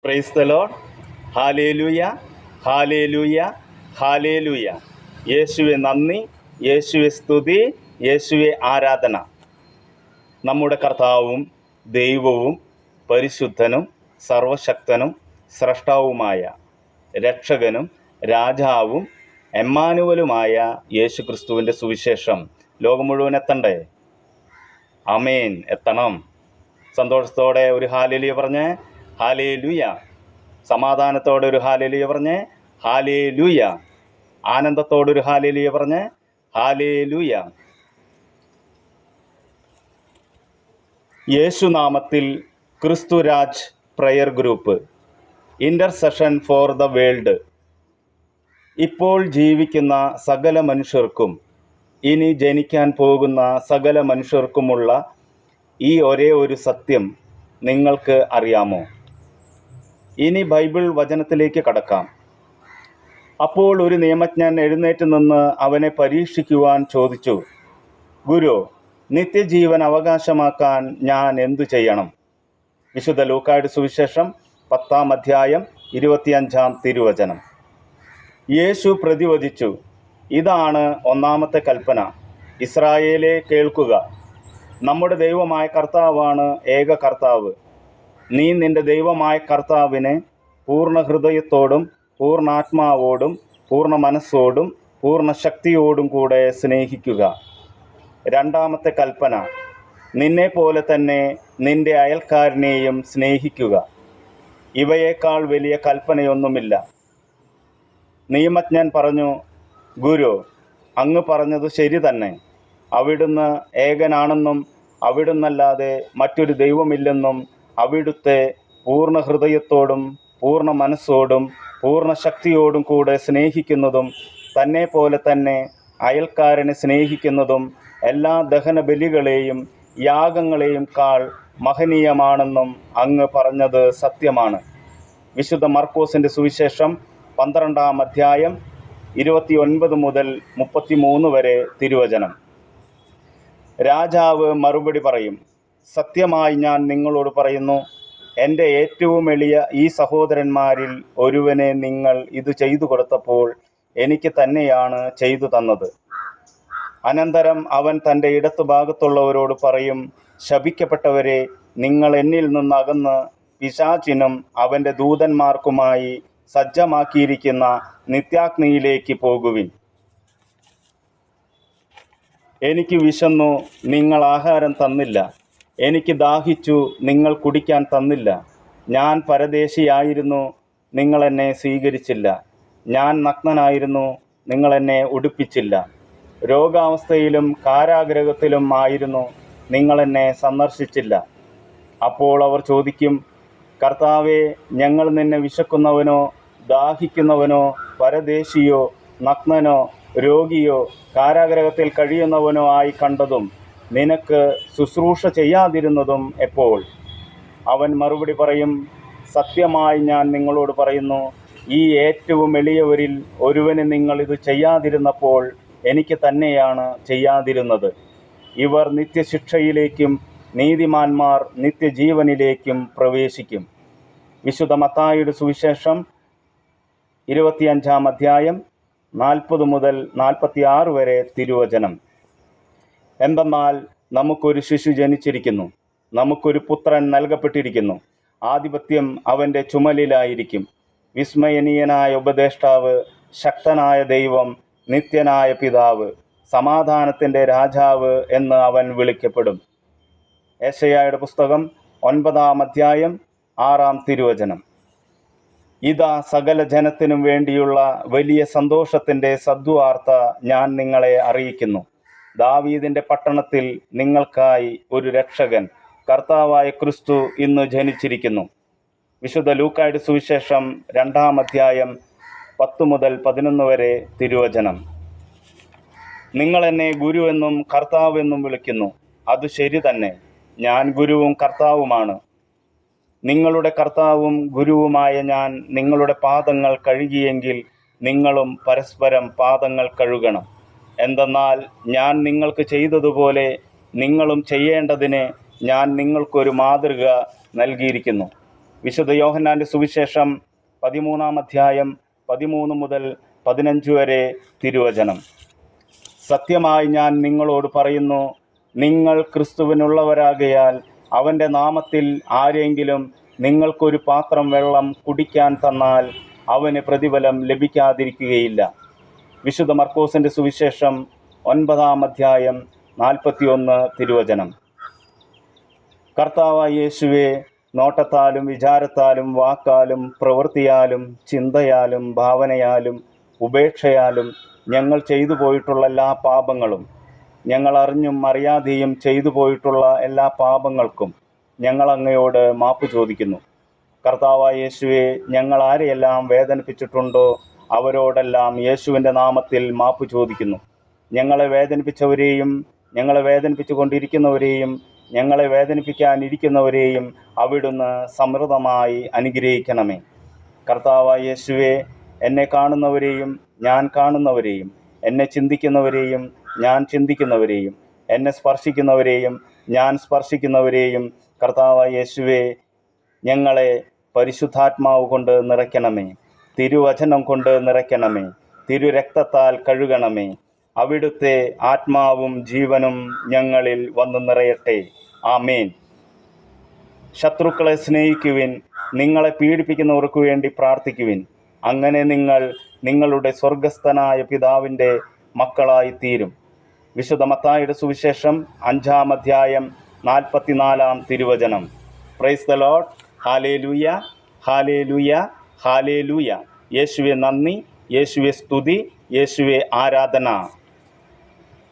Praise the Lord. Hallelujah, hallelujah, hallelujah. യേശുവെ നന്ദി, യേശുവെ സ്തുതി, യേശുവെ ആരാധന. നമ്മുടെ കർത്താവും ദൈവവും പരിശുദ്ധനും സർവശക്തനും സ്രഷ്ടാവുമായ രക്ഷകനും രാജാവും എമ്മാനുവലുമായ യേശു ക്രിസ്തുവിൻ്റെ സുവിശേഷം ലോകം മുഴുവൻ എത്തണ്ടേ? ആമേൻ, എത്തണം. സന്തോഷത്തോടെ ഒരു ഹാലേലൂയ പറഞ്ഞ് ഹാലേലൂയ. സമാധാനത്തോടെ ഒരു ഹാലേലൂയ പറഞ്ഞ് ഹാലേലൂയ. ആനന്ദത്തോടൊരു ഹാലേലൂയ പറഞ്ഞ് ഹാലേലൂയ. യേശുനാമത്തിൽ Christuraj prayer group intercession for the world. ഇപ്പോൾ ജീവിക്കുന്ന സകല മനുഷ്യർക്കും ഇനി ജനിക്കാൻ പോകുന്ന സകല മനുഷ്യർക്കുമുള്ള ഈ ഒരേ ഒരു സത്യം നിങ്ങൾക്ക് അറിയാമോ? ഇനി ബൈബിൾ വചനത്തിലേക്ക് കടക്കാം. അപ്പോൾ ഒരു നിയമജ്ഞൻ എഴുന്നേറ്റ് നിന്ന് അവനെ പരീക്ഷിക്കുവാൻ ചോദിച്ചു, ഗുരു, നിത്യജീവൻ അവകാശമാക്കാൻ ഞാൻ എന്തു ചെയ്യണം? വിശുദ്ധ ലൂക്കായുടെ സുവിശേഷം 10-ാം അധ്യായം 25-ാം തിരുവചനം. യേശു പ്രതിവചിച്ചു, ഇതാണ് ഒന്നാമത്തെ കൽപ്പന. ഇസ്രായേലേ, കേൾക്കുക, നമ്മുടെ ദൈവമായ കർത്താവാണ് ഏക കർത്താവ്. നീ നിന്റെ ദൈവമായ കർത്താവിനെ പൂർണ്ണ ഹൃദയത്തോടും പൂർണ്ണാത്മാവോടും പൂർണ്ണ മനസ്സോടും പൂർണ്ണ ശക്തിയോടും കൂടെ സ്നേഹിക്കുക. രണ്ടാമത്തെ കൽപ്പന, നിന്നെ പോലെ തന്നെ നിന്റെ അയൽക്കാരനെയും സ്നേഹിക്കുക. ഇവയേക്കാൾ വലിയ കൽപ്പനയൊന്നുമില്ല. നിയമജ്ഞൻ പറഞ്ഞു, ഗുരു, അങ്ങ് പറഞ്ഞത് ശരി തന്നെ. അവിടുന്ന് ഏകനാണെന്നും അവിടുന്നല്ലാതെ മറ്റൊരു ദൈവമില്ലെന്നും അവിടുത്തെ പൂർണ്ണ ഹൃദയത്തോടും പൂർണ്ണ മനസ്സോടും പൂർണ്ണ ശക്തിയോടും കൂടെ സ്നേഹിക്കുന്നതും തന്നെ പോലെ തന്നെ അയൽക്കാരനെ സ്നേഹിക്കുന്നതും എല്ലാ ദഹന ബലികളെയും യാഗങ്ങളെയും കാൾ മഹനീയമാണെന്നും അങ്ങ് പറഞ്ഞത് സത്യമാണ്. വിശുദ്ധ മർക്കോസിൻ്റെ സുവിശേഷം 12-ാം അധ്യായം 29 മുതൽ 33 വരെ തിരുവചനം. രാജാവ് മറുപടി പറയും, സത്യമായി ഞാൻ നിങ്ങളോട് പറയുന്നു, എൻ്റെ ഏറ്റവും എളിയ ഈ സഹോദരന്മാരിൽ ഒരുവനെ നിങ്ങൾ ഇത് ചെയ്തു കൊടുത്തപ്പോൾ എനിക്ക് തന്നെയാണ് ചെയ്തു തന്നത്. അനന്തരം അവൻ തൻ്റെ ഇടത്തുഭാഗത്തുള്ളവരോട് പറയും, ശപിക്കപ്പെട്ടവരെ, നിങ്ങൾ എന്നിൽ നിന്നകന്ന് പിശാചിനും അവൻ്റെ ദൂതന്മാർക്കുമായി സജ്ജമാക്കിയിരിക്കുന്ന നിത്യാഗ്നിയിലേക്ക് പോകുവിൻ. എനിക്ക് വിശന്നു, നിങ്ങൾ ആഹാരം തന്നില്ല. എനിക്ക് ദാഹിച്ചു, നിങ്ങൾ കുടിക്കാൻ തന്നില്ല. ഞാൻ പരദേശിയായിരുന്നു, നിങ്ങൾ എന്നെ സ്വീകരിച്ചില്ല. ഞാൻ നഗ്നനായിരുന്നു, നിങ്ങൾ എന്നെ ഉടുപ്പിച്ചില്ല. രോഗാവസ്ഥയിലും കാരാഗൃഹത്തിലും ആയിരുന്നു, നിങ്ങൾ എന്നെ സന്ദർശിച്ചില്ല. അപ്പോൾ അവർ ചോദിക്കും, കർത്താവേ, ഞങ്ങൾ നിന്നെ വിശക്കുന്നവനോ ദാഹിക്കുന്നവനോ പരദേശിയോ നഗ്നനോ രോഗിയോ കാരാഗൃഹത്തിൽ കഴിയുന്നവനോ ആയി കണ്ടതും നിനക്ക് ശുശ്രൂഷ ചെയ്യാതിരുന്നതും എപ്പോൾ? അവൻ മറുപടി പറയും, സത്യമായി ഞാൻ നിങ്ങളോട് പറയുന്നു, ഈ ഏറ്റവും എളിയവരിൽ ഒരുവന് നിങ്ങൾ ഇത് ചെയ്യാതിരുന്നപ്പോൾ എനിക്ക് തന്നെയാണ് ചെയ്യാതിരുന്നത്. ഇവർ നിത്യശിക്ഷയിലേക്കും നീതിമാന്മാർ നിത്യജീവനിലേക്കും പ്രവേശിക്കും. വിശുദ്ധ മത്തായിയുടെ സുവിശേഷം 25-ാം അധ്യായം 40 മുതൽ 46 വരെ തിരുവചനം. എന്തെന്നാൽ നമുക്കൊരു ശിശു ജനിച്ചിരിക്കുന്നു, നമുക്കൊരു പുത്രൻ നൽകപ്പെട്ടിരിക്കുന്നു. ആധിപത്യം അവൻ്റെ ചുമലിലായിരിക്കും. വിസ്മയനീയനായ ഉപദേഷ്ടാവ്, ശക്തനായ ദൈവം, നിത്യനായ പിതാവ്, സമാധാനത്തിൻ്റെ രാജാവ് എന്ന് അവൻ വിളിക്കപ്പെടും. യെശയ്യായുടെ പുസ്തകം 9-ാം അധ്യായം 6-ാം തിരുവചനം. ഇതാ സകല ജനത്തിനും വേണ്ടിയുള്ള വലിയ സന്തോഷത്തിൻ്റെ സദ്വാർത്ത ഞാൻ നിങ്ങളെ അറിയിക്കുന്നു. ദാവീദിൻ്റെ പട്ടണത്തിൽ നിങ്ങൾക്കായി ഒരു രക്ഷകൻ, കർത്താവായ ക്രിസ്തു ഇന്ന് ജനിച്ചിരിക്കുന്നു. വിശുദ്ധ ലൂക്കായുടെ സുവിശേഷം 2-ാം അധ്യായം 10 മുതൽ 11 വരെ തിരുവചനം. നിങ്ങൾ എന്നെ ഗുരു എന്നും കർത്താവ് എന്നും വിളിക്കുന്നു. അത് ശരി തന്നെ. ഞാൻ ഗുരുവും കർത്താവുമാണ്. നിങ്ങളുടെ കർത്താവും ഗുരുവുമായ ഞാൻ നിങ്ങളുടെ പാദങ്ങൾ കഴുകിയെങ്കിൽ നിങ്ങളും പരസ്പരം പാദങ്ങൾ കഴുകണം. എന്തെന്നാൽ ഞാൻ നിങ്ങൾക്ക് ചെയ്തതുപോലെ നിങ്ങളും ചെയ്യേണ്ടതിന് ഞാൻ നിങ്ങൾക്കൊരു മാതൃക നൽകിയിരിക്കുന്നു. വിശുദ്ധ യോഹന്നാൻ്റെ സുവിശേഷം 13-ാം അധ്യായം 13 മുതൽ 15 വരെ തിരുവചനം. സത്യമായി ഞാൻ നിങ്ങളോട് പറയുന്നു, നിങ്ങൾ ക്രിസ്തുവിനുള്ളവരാകയാൽ അവൻ്റെ നാമത്തിൽ ആരെങ്കിലും നിങ്ങൾക്കൊരു പാത്രം വെള്ളം കുടിക്കാൻ തന്നാൽ അവന് പ്രതിഫലം ലഭിക്കാതിരിക്കുകയില്ല. വിശുദ്ധ മർക്കോസിൻ്റെ സുവിശേഷം 9-ാം അധ്യായം 41 തിരുവചനം. കർത്താവായ യേശുവേ, നോട്ടത്താലും വിചാരത്താലും വാക്കാലും പ്രവൃത്തിയാലും ചിന്തയാലും ഭാവനയാലും ഉപേക്ഷയാലും ഞങ്ങൾ ചെയ്തു പോയിട്ടുള്ള എല്ലാ പാപങ്ങളും, ഞങ്ങൾ അറിഞ്ഞും അറിയാതെയും ചെയ്തു പോയിട്ടുള്ള എല്ലാ പാപങ്ങൾക്കും ഞങ്ങൾ അങ്ങയോട് മാപ്പ് ചോദിക്കുന്നു. കർത്താവായ യേശുവേ, ഞങ്ങൾ ആരെയെല്ലാം വേദനിപ്പിച്ചിട്ടുണ്ടോ അവരോടെല്ലാം യേശുവിൻ്റെ നാമത്തിൽ മാപ്പ് ചോദിക്കുന്നു. ഞങ്ങളെ വേദനിപ്പിച്ചവരെയും ഞങ്ങളെ വേദനിപ്പിച്ചു കൊണ്ടിരിക്കുന്നവരെയും ഞങ്ങളെ വേദനിപ്പിക്കാനിരിക്കുന്നവരെയും അവിടുന്ന് സമൃദ്ധമായി അനുഗ്രഹിക്കണമേ. കർത്താവായ യേശുവേ, എന്നെ കാണുന്നവരെയും ഞാൻ കാണുന്നവരെയും, എന്നെ ചിന്തിക്കുന്നവരെയും ഞാൻ ചിന്തിക്കുന്നവരെയും, എന്നെ സ്പർശിക്കുന്നവരെയും ഞാൻ സ്പർശിക്കുന്നവരെയും കർത്താവായ യേശുവേ, ഞങ്ങളെ പരിശുദ്ധാത്മാവ് കൊണ്ട് നിറയ്ക്കണമേ, തിരുവചനം കൊണ്ട് നിറയ്ക്കണമേ, തിരുരക്തത്താൽ കഴുകണമേ. അവിടുത്തെ ആത്മാവും ജീവനും ഞങ്ങളിൽ വന്നു നിറയട്ടെ. ആമേൻ. ശത്രുക്കളെ സ്നേഹിക്കുവിൻ, നിങ്ങളെ പീഡിപ്പിക്കുന്നവർക്ക് വേണ്ടി പ്രാർത്ഥിക്കുവിൻ. അങ്ങനെ നിങ്ങൾ നിങ്ങളുടെ സ്വർഗസ്ഥനായ പിതാവിൻ്റെ മക്കളായി തീരും. വിശുദ്ധ മത്തായിയുടെ സുവിശേഷം 5-ാം അധ്യായം 44-ാം തിരുവചനം. Praise the Lord. Hallelujah, hallelujah, hallelujah. യേശുവെ നന്ദി, യേശുവെ സ്തുതി, യേശുവെ ആരാധന.